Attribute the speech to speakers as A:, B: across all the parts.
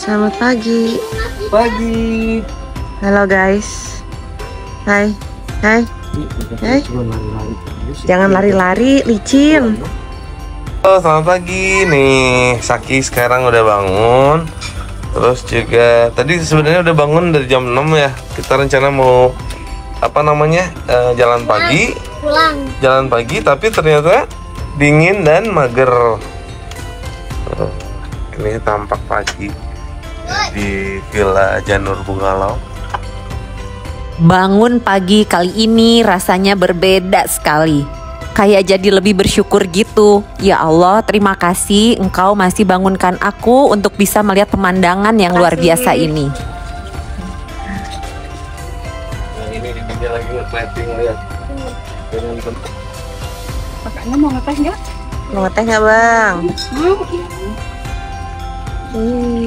A: Selamat pagi.
B: Pagi.
A: Halo guys. Hai. Hai. Hai. Jangan lari-lari, licin.
B: Oh, selamat pagi nih. Saki sekarang udah bangun. Terus juga tadi sebenarnya udah bangun dari jam 6 ya. Kita rencana mau jalan pagi. Jalan pagi tapi ternyata dingin dan mager. Ini tampak pagi di Villa Janur Bungalow.
C: Bangun pagi kali ini rasanya berbeda sekali. Kayak jadi lebih bersyukur gitu. Ya Allah, terima kasih Engkau masih bangunkan aku untuk bisa melihat pemandangan yang luar biasa ini.
B: Nah, ini dia lagi nge-plating, lihat.
D: Kakaknya mau ngeteh nggak?
A: Mau ngeteh nggak bang?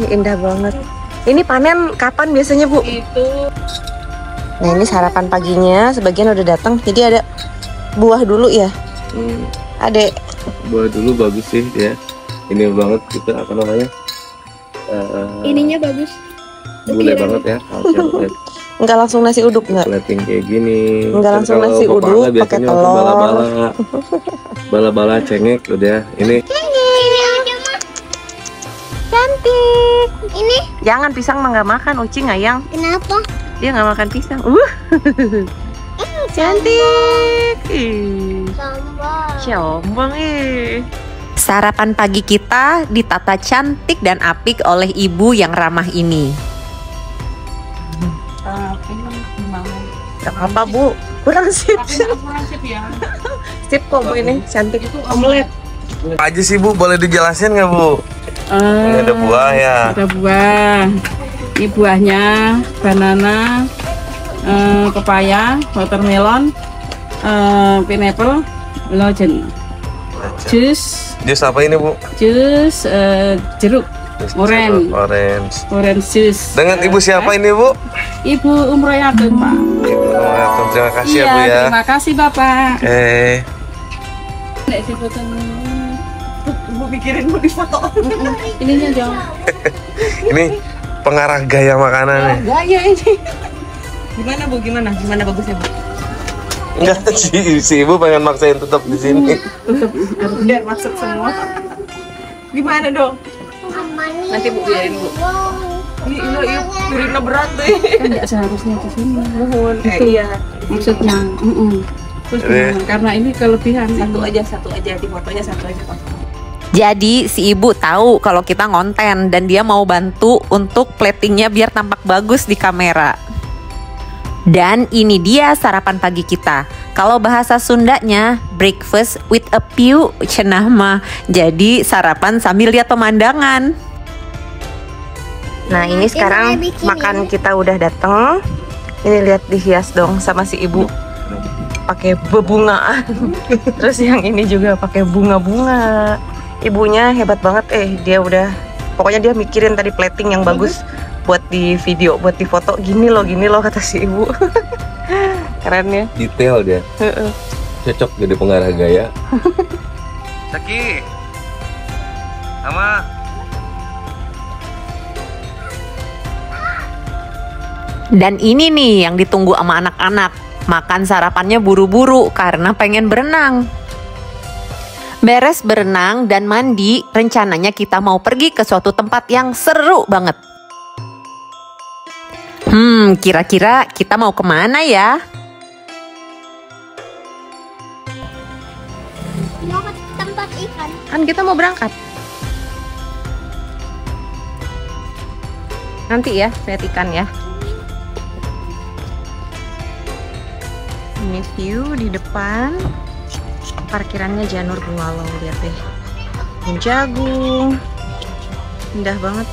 A: Indah banget. Ini panen kapan biasanya Bu?
D: Itu.
A: Nah ini sarapan paginya, sebagian udah datang. Jadi ada buah dulu ya, adek.
B: Buah dulu bagus sih ya. Ini banget kita
D: Ininya bagus.
B: Boleh banget ya.
A: Enggak langsung nasi uduk nggak?
B: Plating kayak gini.
A: Enggak langsung nasi uduk, pakai telur.
B: Bala-bala cengek udah. Ini
A: cantik. Ini jangan pisang mah nggak makan, Uci ngayang.
D: Kenapa?
A: Dia nggak makan pisang. Cantik. Sombong
C: Sarapan pagi kita ditata cantik dan apik oleh ibu yang ramah ini.
A: Gak apa Bu, kurang sip.
D: Ya.
A: Sip kok Bu ini, cantik.
D: Itu omelet.
B: aja sih Bu, boleh dijelasin nggak Bu? Ini ada buah ya.
D: Ada buah. Ini buahnya banana, pepaya, watermelon, pineapple, lojen. Jus
B: Jus apa ini Bu?
D: Jus jeruk. Orange juice.
B: Dengan ibu siapa ini Bu?
D: Ibu Umroyatun Pak.
B: Ibu Umroyatun, terima kasih ya Bu ya.
D: Terima kasih Bapak. Nek difoto. Bu pikirin mau difoto. Ininya jauh.
B: Ini pengarah gaya makanannya.
D: Gaya ini.
A: Gimana Bu? Gimana bagusnya Bu?
B: Enggak si ibu pengen maksain tetap di sini.
A: Biar masuk semua. Gimana dong? Nanti Bu biarin Bu. Iya, piringnya berat deh.
D: Kan nggak seharusnya di sini.
A: Mohon. Iya.
D: Maksudnya, terus karena ini kelebihan.
A: Satu aja di fotonya satu aja Pak.
C: Jadi si ibu tahu kalau kita ngonten dan dia mau bantu untuk platingnya biar tampak bagus di kamera. Dan ini dia sarapan pagi kita. Kalau bahasa Sundanya breakfast with a view cenah mah. Jadi sarapan sambil lihat pemandangan.
A: Nah ini sekarang makan kita udah dateng. Ini lihat dihias dong sama si ibu. Pakai bebungaan. Terus yang ini juga pakai bunga-bunga. Ibunya hebat banget dia udah. Pokoknya dia mikirin tadi plating yang bagus buat di video, buat di foto. Gini loh kata si ibu. Keren ya.
B: Detail dia. Cocok jadi pengarah gaya. Saki. Sama.
C: Dan ini nih yang ditunggu sama anak-anak. Makan sarapannya buru-buru karena pengen berenang. Beres berenang dan mandi, rencananya kita mau pergi ke suatu tempat yang seru banget. Kira-kira kita mau kemana ya?
D: Mau ke tempat ikan.
A: Kan kita mau berangkat. Nanti ya, lihat ikan ya. Ini view di depan. Parkirannya Janur Bungalow, lihat deh. Jagung. Indah banget.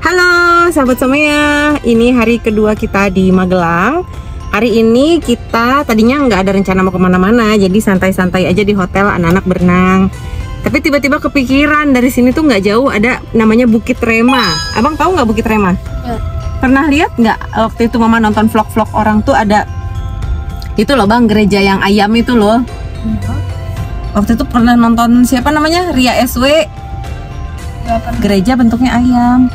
A: Halo sahabat semuanya, ini hari kedua kita di Magelang. Hari ini kita tadinya nggak ada rencana mau kemana-mana, jadi santai-santai aja di hotel, anak-anak berenang. Tapi tiba-tiba kepikiran dari sini tuh nggak jauh ada namanya Bukit Rema. Abang tahu nggak Bukit Rema? Ya. Pernah lihat nggak waktu itu mama nonton vlog-vlog orang tuh ada itu loh bang, gereja yang ayam itu loh. Waktu itu pernah nonton siapa namanya, Ria SW. Gereja bentuknya ayam.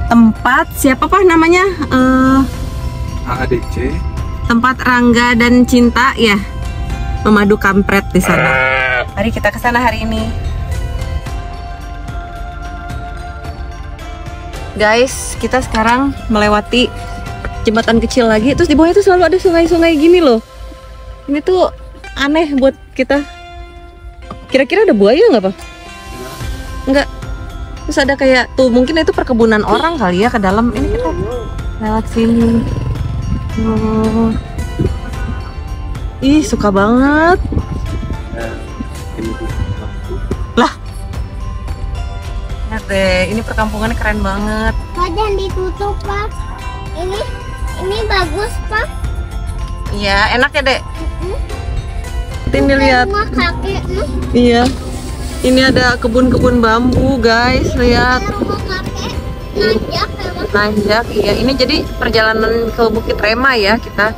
A: Tempat siapa Pak namanya?
B: AADC.
A: Tempat Rangga dan Cinta ya. Memadu kampret di sana. Mari kita ke sana hari ini. Guys, kita sekarang melewati jembatan kecil lagi. Terus di bawahnya tuh selalu ada sungai-sungai gini loh. Ini tuh aneh buat kita. Kira-kira ada buaya nggak Pak? Enggak. Terus ada kayak tuh mungkin itu perkebunan orang kali ya ke dalam. Ini kita lewat sini. Oh. Ih, suka banget. Lah. Lihat deh, ini perkampungannya keren banget.
E: Pak, jangan ditutup, Pak. Ini bagus, Pak.
A: Iya, enak ya, Dek. Ini lihat.
E: Rumah kakek,
A: Iya. Ini ada kebun-kebun bambu, guys. Lihat.
E: rumah kakek. Nanjak, memang.
A: Nanjak, iya. Ini jadi perjalanan ke Bukit Rema ya kita.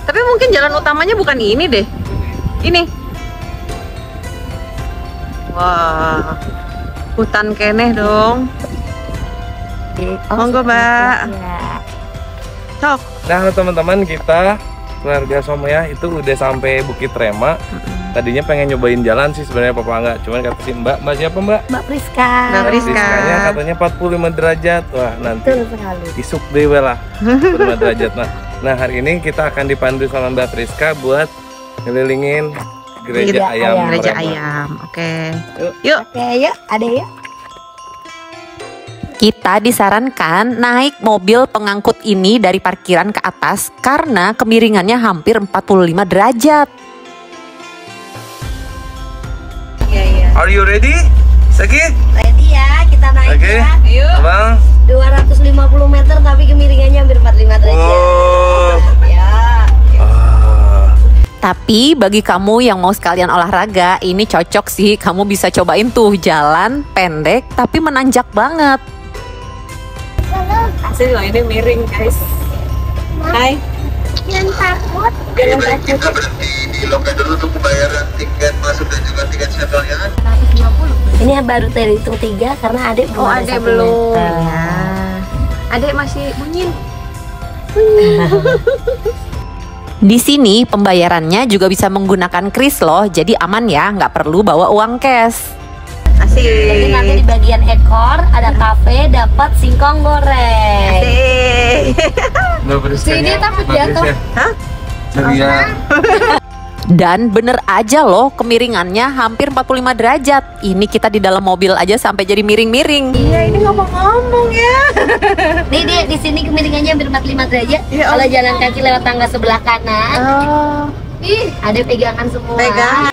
A: Tapi mungkin jalan utamanya bukan ini deh. Ini. Wah. Hutan keneh dong. Monggo, Mbak. Sok.
B: Nah teman-teman, kita keluarga Somaya itu udah sampai Bukit Rema. Tadinya pengen nyobain jalan sih sebenarnya papa nggak, cuman kata si Mbak siapa Mbak?
E: Mbak Priska.
A: Mbak Priska.
B: Priskanya katanya 45 derajat. Wah nanti
E: Betul sekali.
B: isuk deh lah 45 derajat. Nah hari ini kita akan dipandu sama Mbak Priska buat ngelilingin gereja ayam.
A: Gereja
B: Rema.
A: ayam. Oke. Yuk.
E: Oke, yuk, ada yuk.
C: Kita disarankan naik mobil pengangkut ini dari parkiran ke atas karena kemiringannya hampir 45 derajat.
B: Are you ready? Saki?
E: Ready ya, kita naik
B: Oke.
E: ya.
A: Ayo.
B: Abang?
E: 250 meter tapi kemiringannya hampir 45 derajat.
B: Oh.
E: Ya.
C: Tapi bagi kamu yang mau sekalian olahraga, ini cocok sih. Kamu bisa cobain tuh jalan pendek tapi menanjak banget.
A: Asli loh, ini miring, guys. Hai.
E: Jangan takut.
A: Jangan takut.
B: Di loket dulu untuk pembayaran tiket masuk dan juga tiket shuttle-nya.
E: Ini baru terhitung 3 karena adik belum.
A: Oh,
E: ada
A: adek
E: 1
A: belum.
E: meter.
A: Ya. Adek masih bunyin.
C: Di sini pembayarannya juga bisa menggunakan kris loh, jadi aman ya, nggak perlu bawa uang cash.
E: Jadi nanti di bagian ekor ada kafe dapat singkong goreng. Sini takut jatuh.
A: Hah?
B: Ceria.
C: Dan bener aja loh, kemiringannya hampir 45 derajat. Ini kita di dalam mobil aja sampai jadi miring-miring.
A: Iya, ini ngomong-ngomong ya.
E: Nih di sini kemiringannya hampir 45 derajat.
A: Ya,
E: Kalau jalan kaki lewat tangga sebelah kanan,
A: Oh,
E: ih ada pegangan semua.
A: pegang.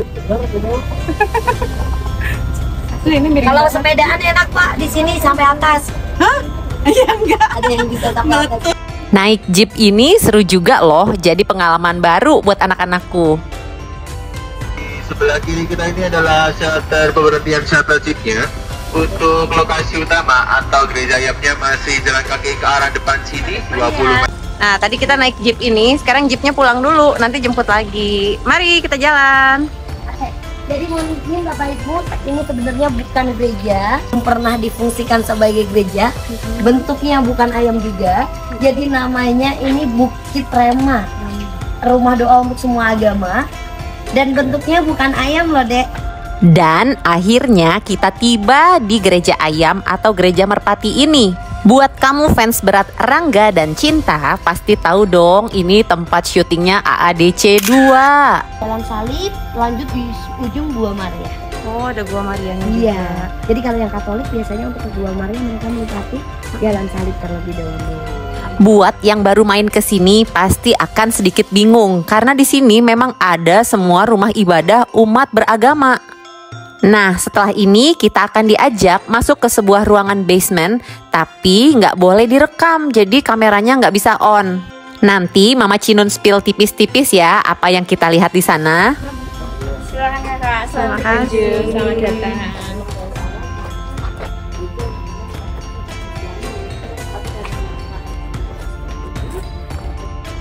A: Asli ini miring.
E: Kalau sepedaan enak Pak, di sini sampai atas.
A: Hah? Iya enggak.
E: Ada yang bisa sampai atas.
C: Naik jeep ini seru juga loh, jadi pengalaman baru buat anak-anakku.
F: Sebelah kiri kita ini adalah shelter pemberhentian shuttle jeepnya. Untuk lokasi utama atau gereja ayamnya masih jalan kaki ke arah depan sini 20 meter.
A: Nah, tadi kita naik jeep ini, sekarang jeepnya pulang dulu, nanti jemput lagi. Mari kita jalan.
E: Jadi mungkin Bapak Ibu, ini sebenarnya bukan gereja, belum pernah difungsikan sebagai gereja. Bentuknya bukan ayam juga. Jadi namanya ini Bukit Rema, rumah doa untuk semua agama. Dan bentuknya bukan ayam loh, Dek.
C: Dan akhirnya kita tiba di gereja ayam atau gereja merpati ini. Buat kamu fans berat Rangga dan Cinta, pasti tahu dong ini tempat syutingnya AADC 2.
E: Jalan salib, lanjut di ujung Gua Maria.
A: Oh, ada Gua Marianya.
E: Iya. Jadi kalau yang Katolik biasanya untuk ke Gua Maria mereka melintasi jalan salib terlebih dahulu.
C: Buat yang baru main ke sini pasti akan sedikit bingung karena di sini memang ada semua rumah ibadah umat beragama. Nah, setelah ini kita akan diajak masuk ke sebuah ruangan basement, tapi nggak boleh direkam, jadi kameranya nggak bisa on. Nanti Mama Cinun spill tipis-tipis ya apa yang kita lihat di sana.
D: Silakan Kakak, selamat
A: Terima kasih.
D: berkunjung, selamat datang.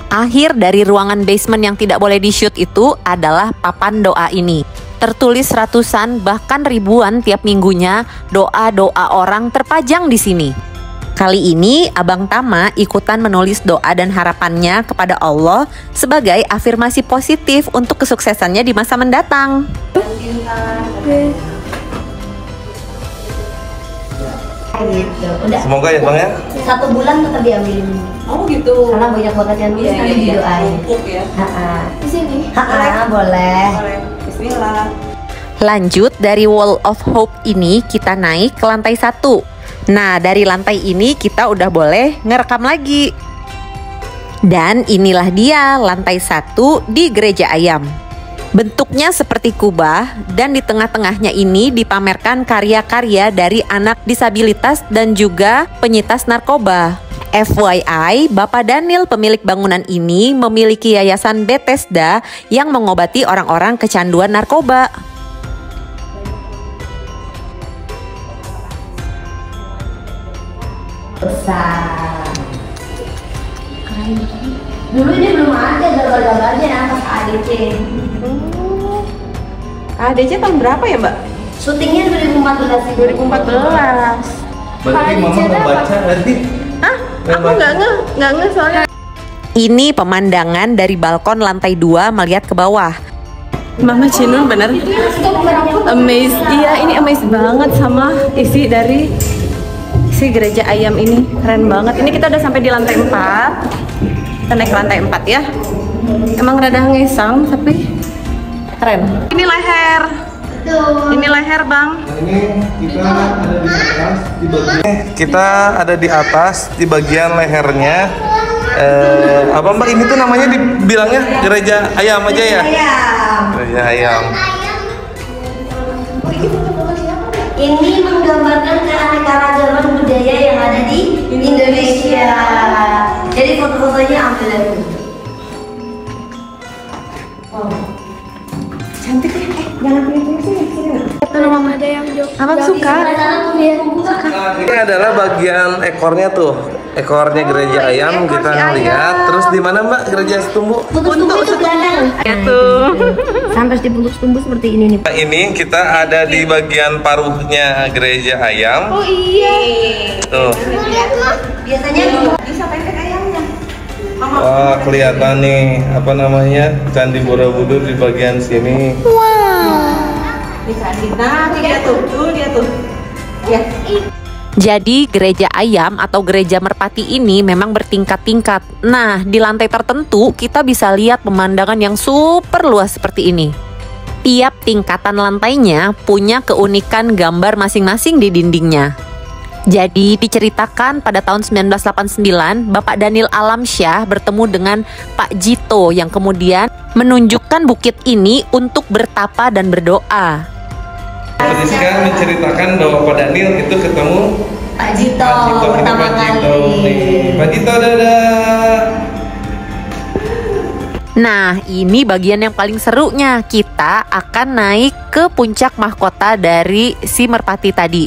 C: Akhir dari ruangan basement yang tidak boleh di-shoot itu adalah papan doa ini. Tertulis ratusan bahkan ribuan tiap minggunya doa-doa orang terpajang di sini. Kali ini Abang Tama ikutan menulis doa dan harapannya kepada Allah sebagai afirmasi positif untuk kesuksesannya di masa mendatang.
E: Gitu. Udah
B: Semoga ya Bang ya.
E: 1 bulan tetap diambilin.
D: Oh gitu.
E: Karena banyak banget yang nulis nanti didoain.
D: Empuk ya.
E: Di sini. Boleh.
D: Bismillah.
C: Lanjut dari Wall of Hope ini kita naik ke lantai 1. Nah, dari lantai ini kita udah boleh ngerekam lagi. Dan inilah dia lantai 1 di Gereja Ayam. Bentuknya seperti kubah dan di tengah-tengahnya ini dipamerkan karya-karya dari anak disabilitas dan juga penyintas narkoba. FYI, Bapak Daniel pemilik bangunan ini memiliki yayasan Bethesda yang mengobati orang-orang kecanduan narkoba.
E: Besar. Dulu ini belum ada gambar-gambarnya pas ADC.
A: ADC tahun berapa ya Mbak?
E: Syutingnya 2014.
A: 2014.
B: Berarti Mama nggak baca berarti?
A: Hah? Aku nggak ngeh soalnya.
C: Ini pemandangan dari balkon lantai 2 melihat ke bawah.
A: Mama Cinun bener amazed. Iya, ini amazed banget sama isi dari si Gereja Ayam ini. Keren banget. Ini kita udah sampai di lantai 4. Kita naik ke lantai 4 ya. Emang rada ngesang tapi keren. Ini leher. Ini leher Bang.
B: Kita ada di atas di bagian lehernya. Apa Mbak ini tuh namanya dibilangnya Gereja Ayam aja ya? Gereja Ayam.
E: Ini menggambarkan keanekaragaman budaya yang ada di Indonesia. Jadi foto-fotonya ambil dari sini.
A: Cantik ya. Jangan pilih sini. Itu Mama ada yang Abang suka.
B: Ini adalah bagian ekornya tuh. Ekornya Gereja Ayam kita lihat. Terus di mana Mbak Gereja Setumbu?
E: Untuk belakang.
A: Itu.
E: Sampai di bentuk setumbu seperti ini nih.
B: Ini kita ada di bagian paruhnya Gereja Ayam.
A: Oh iya.
B: Tuh.
E: Biasanya
A: Bisa pendek ayamnya.
B: Wah, kelihatan nih apa namanya Candi Borobudur di bagian sini.
A: Bisa nah, dia tuh. Ya.
C: Jadi gereja ayam atau gereja merpati ini memang bertingkat-tingkat. Nah, di lantai tertentu kita bisa lihat pemandangan yang super luas seperti ini. Tiap tingkatan lantainya punya keunikan gambar masing-masing di dindingnya. Jadi diceritakan pada tahun 1989 Bapak Daniel Alamsyah bertemu dengan Pak Jito yang kemudian menunjukkan bukit ini untuk bertapa dan berdoa.
B: Rizka menceritakan bahwa Pak Daniel itu ketemu
E: Pak Jito pertama kali.
B: Pak Jito dadah.
C: Nah, ini bagian yang paling serunya. Kita akan naik ke puncak mahkota dari si merpati tadi.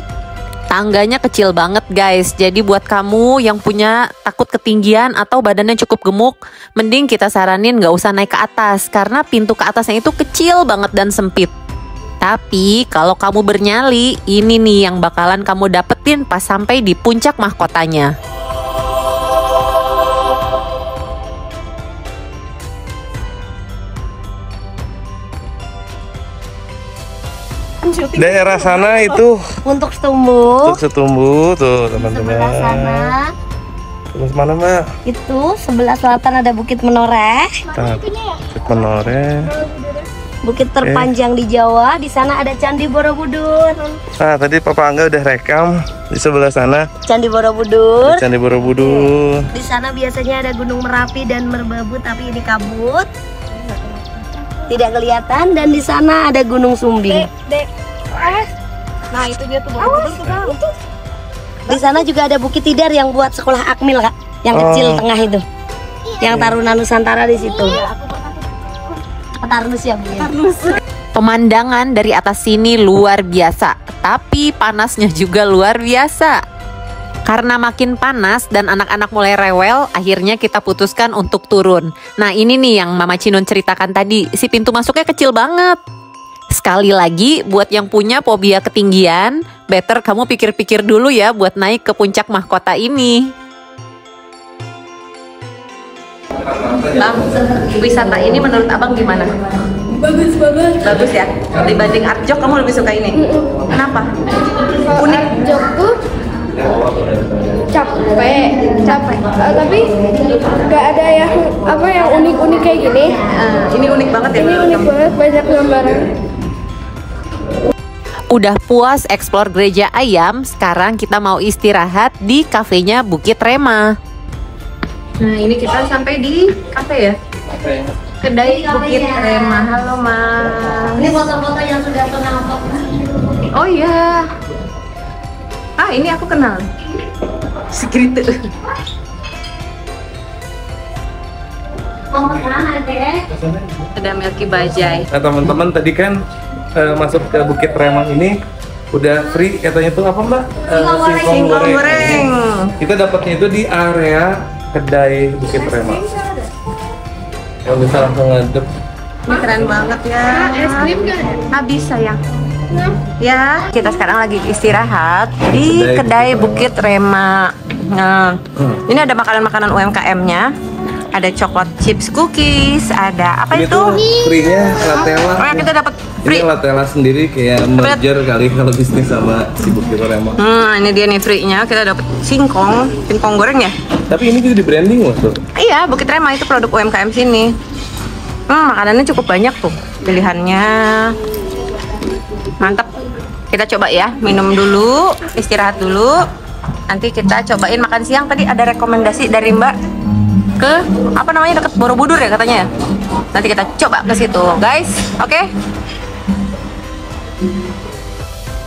C: Tangganya kecil banget guys. Jadi buat kamu yang punya takut ketinggian atau badannya cukup gemuk, mending kita saranin gak usah naik ke atas, karena pintu ke atasnya itu kecil banget dan sempit. Tapi kalau kamu bernyali, ini nih yang bakalan kamu dapetin pas sampai di puncak mahkotanya.
B: Daerah sana itu
E: Untuk setumbu.
B: untuk Setumbu tuh teman-teman.
E: Sebelah sana
B: Terus mana Mbak?
E: itu sebelah selatan ada Bukit Menoreh.
B: Bukit Menoreh.
E: Bukit terpanjang di Jawa. Di sana ada Candi Borobudur.
B: Nah tadi Papa Angga udah rekam di sebelah sana.
E: Candi Borobudur.
B: Candi Borobudur.
E: Di sana biasanya ada Gunung Merapi dan Merbabu, tapi ini kabut. Tidak kelihatan. Dan di sana ada Gunung Sumbing.
A: Nah, itu dia tuh Borobudur tuh.
E: Di sana juga ada Bukit Tidar yang buat sekolah Akmil, Kak. Yang kecil tengah itu. Yang Taruna Nusantara di situ. Tarnus ya, Bu.
C: Pemandangan dari atas sini luar biasa, tapi panasnya juga luar biasa. Karena makin panas dan anak-anak mulai rewel, akhirnya kita putuskan untuk turun. Nah, ini nih yang Mama Cinun ceritakan tadi, si pintu masuknya kecil banget. Sekali lagi, buat yang punya fobia ketinggian, better kamu pikir-pikir dulu ya buat naik ke puncak mahkota ini. Bang, wisata ini menurut abang gimana?
D: Bagus banget.
C: Bagus ya? Dibanding Arjok, kamu lebih suka ini? Kenapa? Unik.
D: Jog tuh capek, tapi nggak ada yang unik-unik kayak gini.
C: Ini unik banget ya?
D: Ini unik banget, banyak gambaran.
C: Udah puas explore gereja ayam, sekarang kita mau istirahat di kafenya Bukit Rema. Nah, ini kita sampai di kafe ya? Kedai Bukit Rema. Halo, Mas.
E: Ini foto-foto yang sudah pernah aku.
C: Oh iya. Ah, ini aku kenal. Segitu.
E: Mau kemana deh?
C: Ada Milky Bajai.
B: Nah teman-teman tadi kan masuk ke Bukit Remang ini udah free katanya tuh apa mbak?
C: Singkong goreng.
B: Kita dapatnya itu di area kedai Bukit Remang. Yang bisa langsung ngadep.
C: Ini keren banget ya.
D: Es krim nggak ada?
C: Habis sayang. Ya, kita sekarang lagi istirahat di kedai Bukit Rema. Nah, ini ada makanan-makanan UMKM-nya. Ada coklat chips cookies, ada apa
B: Ini
C: itu?
B: tuh free-nya Latela.
C: Oh, ya, kita dapat free.
B: Ini Latela sendiri kayak merger kali kalau bisnis sama si Bukit Remang.
C: Ini dia nih free-nya. Kita dapat singkong goreng ya.
B: Tapi ini juga di branding loh tuh.
C: Iya, Bukit Rema itu produk UMKM sini. Makanannya cukup banyak tuh pilihannya. Mantap. Kita coba ya, minum dulu, istirahat dulu. Nanti kita cobain makan siang. Tadi ada rekomendasi dari Mbak ke apa namanya deket Borobudur ya katanya. Nanti kita coba ke situ, guys. Oke?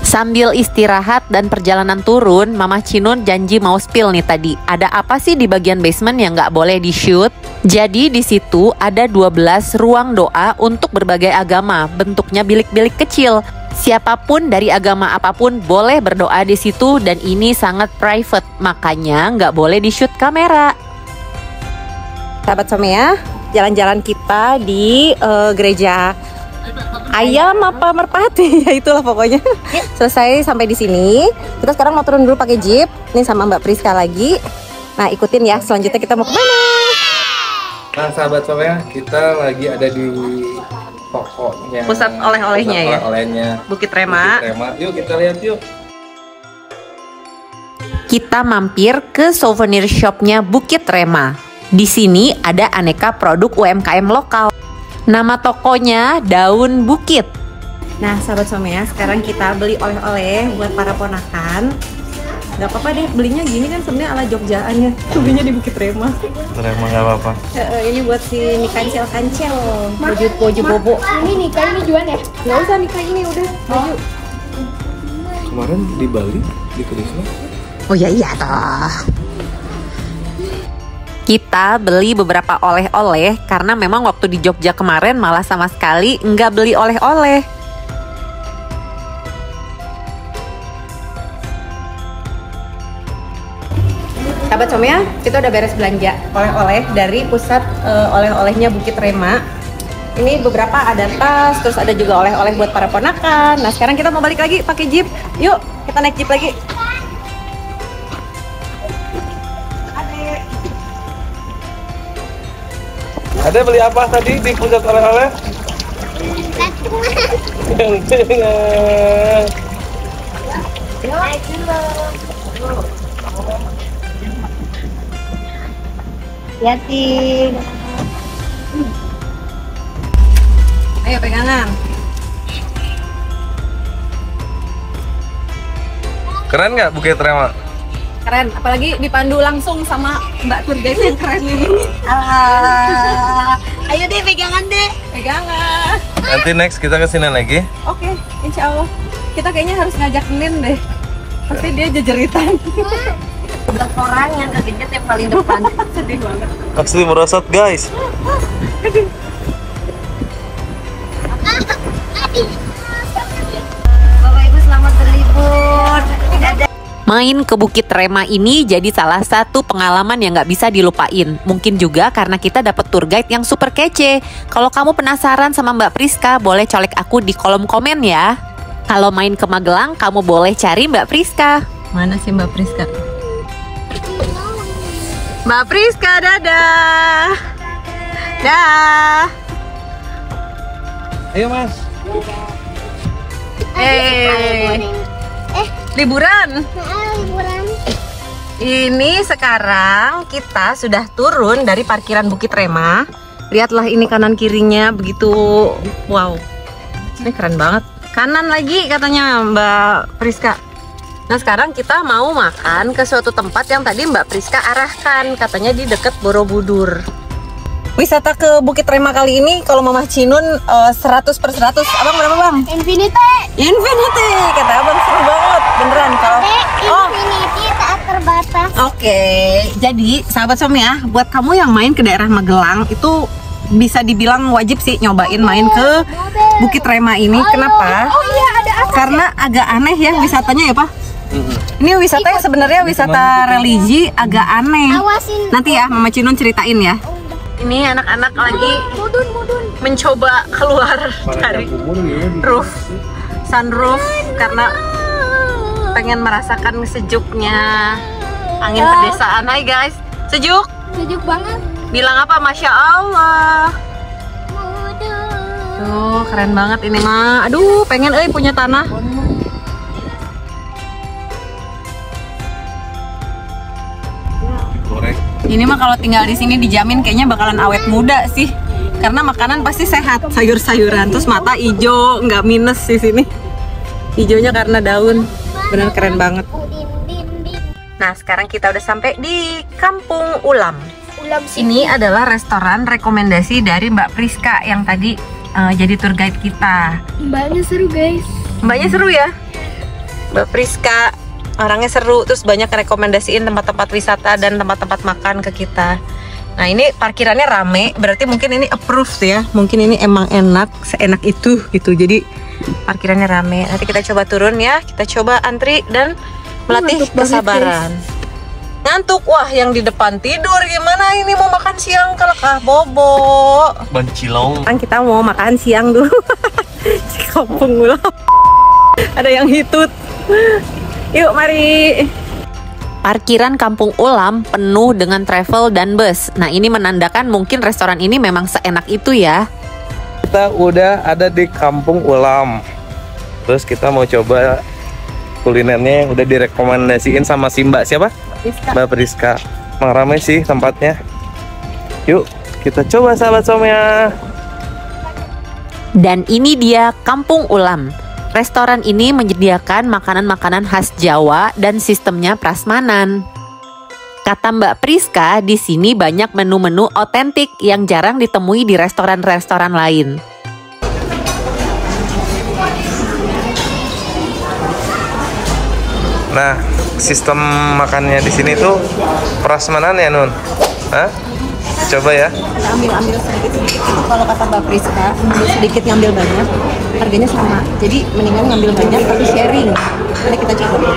C: Sambil istirahat dan perjalanan turun, Mama Cinun janji mau spill nih tadi. Ada apa sih di bagian basement yang nggak boleh di shoot? Jadi di situ ada 12 ruang doa untuk berbagai agama, bentuknya bilik-bilik kecil. Siapapun dari agama apapun boleh berdoa di situ dan ini sangat private, makanya nggak boleh di shoot kamera. Sahabat Somea, jalan-jalan kita di gereja ayam apa merpati ya itulah pokoknya. Selesai sampai di sini. Kita sekarang mau turun dulu pakai jeep. Ini sama Mbak Priska lagi. Nah, ikutin ya. Selanjutnya kita mau kemana?
B: Nah sahabat Somea, kita lagi ada di tokonya.
C: Pusat oleh-olehnya ya.
B: Oleh-olehnya
C: Bukit Rema.
B: Bukit Rema. Yuk kita lihat yuk.
C: Kita mampir ke souvenir shopnya Bukit Rema. Di sini ada aneka produk UMKM lokal. Nama tokonya Daun Bukit. Nah, sahabat Somea, sekarang kita beli oleh-oleh buat para ponakan. Gak apa-apa deh, belinya gini kan sebenarnya ala Jogjaan ya. Belinya di Bukit Rema.
B: Rema nggak apa-apa.
C: Ini buat si kancil-kancil, baju bobo.
D: Ini nikah ini juan ya?
C: Nggak usah nikah ini udah baju.
B: Kemarin di Bali di Krisna.
C: Oh ya iya toh. Kita beli beberapa oleh-oleh karena memang waktu di Jogja kemarin malah sama sekali nggak beli oleh-oleh. Sahabat Somea, kita udah beres belanja oleh-oleh dari pusat oleh-olehnya Bukit Rema. Ini beberapa ada tas, terus ada juga oleh-oleh buat para ponakan. Nah sekarang kita mau balik lagi pakai jeep. Yuk kita naik jeep lagi.
B: Ada beli apa tadi di pusat oleh-oleh?
E: Hati.
C: Ayo pegangan.
B: Keren nggak Bukit Rema?
C: Keren, apalagi dipandu langsung sama Mbak Tour Guide yang keren ini.
E: Ayo deh pegangan deh.
C: Pegangan.
B: Nanti next kita kesini lagi.
C: Oke, insya Allah. Kita kayaknya harus ngajak Nin deh. Pasti dia jejeritan.
E: Udah orang yang kegencet yang paling depan.
C: Sedih banget.
B: Asli merosot guys.
E: Bapak Ibu selamat berlibur. Dadah.
C: Main ke Bukit Rema ini jadi salah satu pengalaman yang gak bisa dilupain. Mungkin juga karena kita dapet tour guide yang super kece. Kalau kamu penasaran sama Mbak Priska, boleh colek aku di kolom komen ya. Kalau main ke Magelang, kamu boleh cari Mbak Priska. Mana sih Mbak Priska? Mbak Priska, dadah. Dah.
B: Ayo Mas.
C: Liburan. Ini sekarang kita sudah turun dari parkiran Bukit Rema. Lihatlah ini kanan kirinya begitu. Wow. Ini keren banget. Kanan lagi katanya Mbak Priska. Nah sekarang kita mau makan ke suatu tempat yang tadi Mbak Priska arahkan. Katanya di dekat Borobudur. Wisata ke Bukit Rema kali ini kalau Mama Cinun 100/100. Abang berapa bang?
D: Infinity.
C: Infinity. Kata abang seru banget. Beneran kalau
D: Infinity tak terbatas.
C: Oke, jadi sahabat Som ya, buat kamu yang main ke daerah Magelang itu bisa dibilang wajib sih nyobain main ke Bukit Rema ini. Kenapa?
D: Oh iya, ada apa?
C: Karena agak aneh ya wisatanya ya Pak. Ini wisata yang sebenarnya wisata religi agak aneh.
D: Awasin.
C: Nanti ya Mama Cinun ceritain ya. Ini anak-anak lagi mencoba keluar dari sunroof karena pengen merasakan sejuknya angin pedesaan. Hai guys, sejuk?
D: Sejuk banget.
C: Bilang apa? Masya Allah. Tuh keren banget ini mah. Aduh pengen punya tanah. Ini mah kalau tinggal di sini dijamin kayaknya bakalan awet muda sih. Karena makanan pasti sehat, sayur-sayuran, terus mata hijau, nggak minus di sini. Hijaunya karena daun. Bener keren banget. Nah, sekarang kita udah sampai di Kampung Ulam. Ini adalah restoran rekomendasi dari Mbak Priska yang tadi jadi tour guide kita.
D: Mbaknya seru guys.
C: Mbaknya seru ya? Mbak Priska orangnya seru, terus banyak rekomendasiin tempat-tempat wisata dan tempat-tempat makan ke kita. Nah ini parkirannya rame, berarti mungkin ini approved ya. Mungkin ini emang enak, seenak itu gitu. Jadi parkirannya rame. Nanti kita coba turun ya, kita coba antri dan melatih kesabaran. Ngantuk, wah yang di depan tidur gimana ini mau makan siang kalau bobo.
B: Bancilong.
C: Kan kita mau makan siang dulu. Kampung Ulam. Ada yang hitut. Yuk mari. Parkiran Kampung Ulam penuh dengan travel dan bus. Nah ini menandakan mungkin restoran ini memang seenak itu ya.
B: Kita udah ada di Kampung Ulam. Terus kita mau coba kulinernya yang udah direkomendasiin sama si Mbak siapa? Mbak Priska. Emang ramai sih tempatnya. Yuk kita coba sahabat Somya.
C: Dan ini dia Kampung Ulam. Restoran ini menyediakan makanan-makanan khas Jawa dan sistemnya prasmanan. Kata Mbak Priska, di sini banyak menu-menu otentik yang jarang ditemui di restoran-restoran lain.
B: Nah, sistem makannya di sini tuh prasmanan ya Nun? Hah? Coba ya.
C: Ambil sedikit-sedikit itu kalau kata Mbak Priska, ambil sedikit ngambil banyak, harganya sama. Jadi mendingan ngambil banyak tapi sharing. Mari kita coba.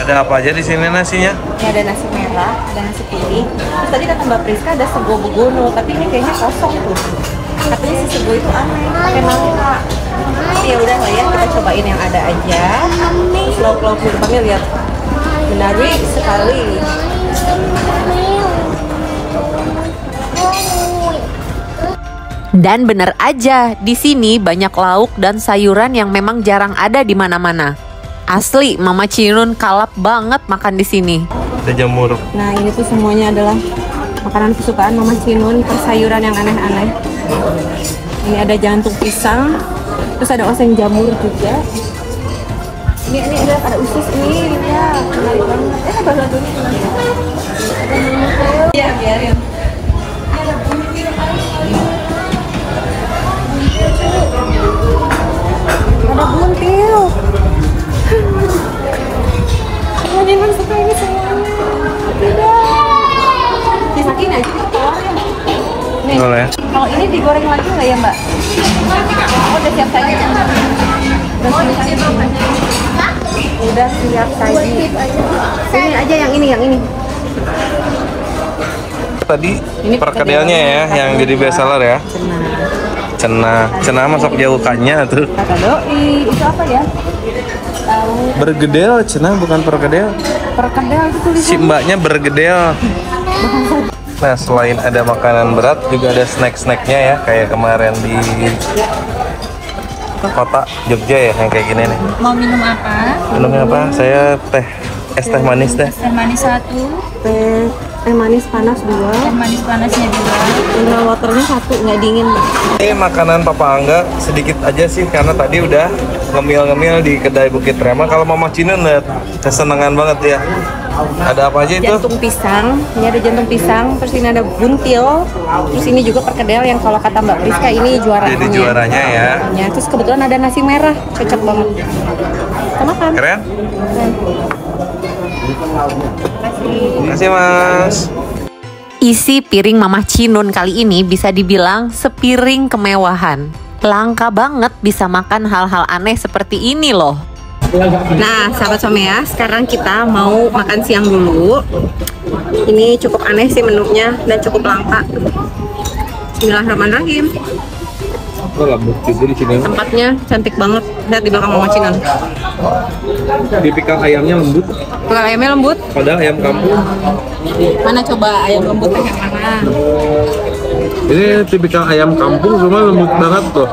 B: Ada apa aja di sini nasinya?
C: Ini ada nasi merah, ada nasi putih. Terus tadi kata Mbak Priska ada sego begono, tapi ini kayaknya kosong tuh. Katanya si sego itu aneh, pakai nangka. Tapi ya udah lah ya, kita cobain yang ada aja. Terus lauk-lauk di depannya lihat menarik sekali. Dan bener aja, di sini banyak lauk dan sayuran yang memang jarang ada di mana-mana. Asli, Mama Cinun kalap banget makan di sini.
B: Ada jamur.
C: Nah, ini tuh semuanya adalah makanan kesukaan Mama Cinun, persayuran yang aneh-aneh. Ini ada jantung pisang, terus ada oseng jamur juga. Ini ada usus ini, ya menarik banget. Apa satunya? Iya, biarin. Ada buntil. Mama Cinun suka ini semuanya. Tidak. Disakin aja keluar. Kalau ini digoreng lagi nggak ya Mbak? Oh, udah siap saji.
A: Udah siap saji. Ini aja yang ini.
B: Tadi
A: Ini
B: perkedelnya ya, yang jadi bestseller ya. Cenah masak jauh kanya tuh.
A: Kata doi, itu apa ya?
B: Bergedel, cenah bukan perkedel.
A: Perkedel itu tulisan.
B: Si mbaknya bergedel. Nah, selain ada makanan berat, juga ada snack-snacknya ya, kayak kemarin di kota Jogja ya, yang kayak gini nih.
G: Mau minum apa?
B: Minumnya apa? Saya es teh manis teh.
G: Teh manis 1,
A: Teh manis panas 2.
G: teh manis panasnya 2.
A: Mineral waternya 1, nggak dingin.
B: Ini makanan Papa Angga sedikit aja sih, karena tadi udah ngemil-ngemil di kedai Bukit Rema. Kalau Mama Cina lihat kesenangan banget ya. Ada apa aja itu?
A: Jantung pisang, ini ada jantung pisang, terus ini ada buntil, terus ini juga perkedel yang kalau kata Mbak Priska ini juaranya.
B: Jadi juaranya ya.
A: Ya, terus kebetulan ada nasi merah, cocok banget. Kita makan.
B: Keren?
A: Keren.
B: Terima kasih Mas.
C: Isi piring Mama Cinun kali ini bisa dibilang sepiring kemewahan. Langka banget bisa makan hal-hal aneh seperti ini loh.
A: Nah, sahabat Somea, sekarang kita mau makan siang dulu. Ini cukup aneh sih menunya dan cukup langka. Bismillahirrahmanirrahim. Tempatnya cantik banget. Lihat di belakang Mama Cinun.
B: Tipikal ayamnya lembut,
A: Bukan ayamnya lembut.
B: padahal ayam kampung.
A: Mana coba ayam lembutnya yang mana?
B: Ini tipikal ayam kampung, cuma lembut banget tuh.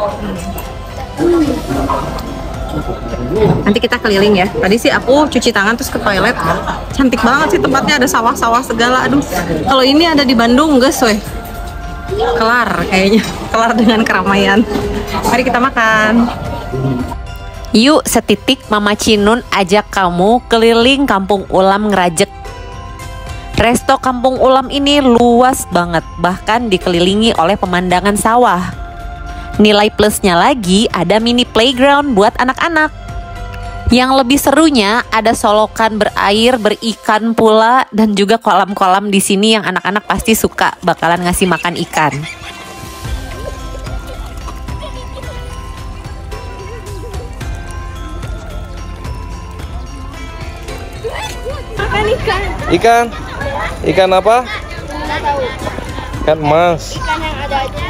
A: Nanti kita keliling ya. Tadi sih aku cuci tangan terus ke toilet. Cantik banget sih tempatnya, ada sawah-sawah segala. Aduh, kalau ini ada di Bandung, guys, weh. Kelar kayaknya. Kelar dengan keramaian. Mari kita makan.
C: Yuk setitik Mama Cinun ajak kamu keliling Kampung Ulam Ngerajek. Resto Kampung Ulam ini luas banget, bahkan dikelilingi oleh pemandangan sawah. Nilai plusnya lagi ada mini playground buat anak-anak. Yang lebih serunya ada solokan berair, berikan pula, dan juga kolam-kolam di sini yang anak-anak pasti suka bakalan ngasih makan ikan.
D: Makan ikan.
B: Ikan apa?
D: Nggak tahu.
B: Ikan emas.
D: Ikan yang ada aja.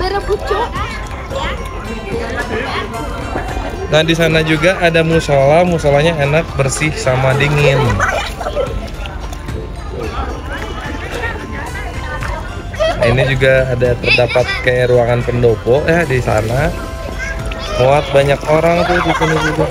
D: Berebucuk.
B: Nah, di sana juga ada musola, musolanya enak, bersih sama dingin. Nah, ini juga ada terdapat kayak ruangan pendopo ya di sana. Muat banyak orang tuh di sini juga.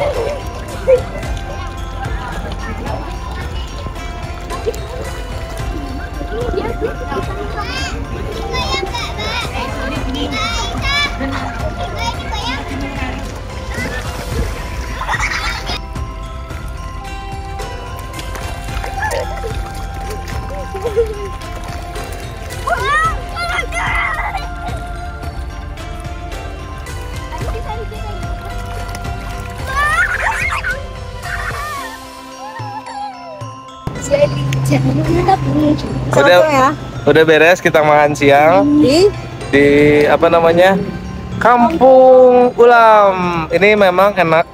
B: Udah beres kita makan siang di apa namanya, Kampung Ulam. Ini memang enak,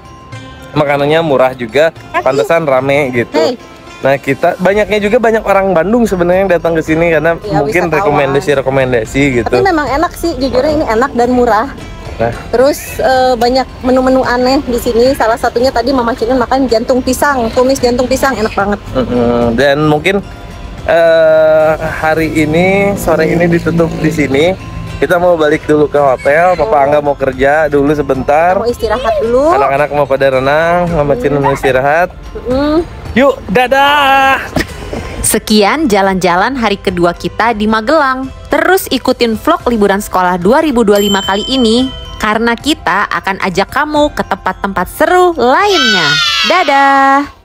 B: makanannya murah juga, pantesan rame gitu. Nah, kita banyaknya juga banyak orang Bandung sebenarnya yang datang ke sini karena
A: Ya,
B: mungkin
A: wisatawan.
B: rekomendasi gitu.
A: Tapi memang enak sih, jujurnya ini enak dan murah.
B: Nah,
A: Terus banyak menu-menu aneh di sini. Salah satunya tadi Mama Cinun makan jantung pisang, tumis jantung pisang, enak banget.
B: dan mungkin hari ini sore ini ditutup di sini. Kita mau balik dulu ke hotel. Papa Angga mau kerja dulu sebentar.
A: Mau istirahat dulu.
B: Anak-anak mau pada renang, Mama Cinun mau istirahat.
A: Mm.
B: Yuk, dadah.
C: Sekian jalan-jalan hari kedua kita di Magelang. Terus ikutin vlog liburan sekolah 2025 kali ini, karena kita akan ajak kamu ke tempat-tempat seru lainnya. Dadah!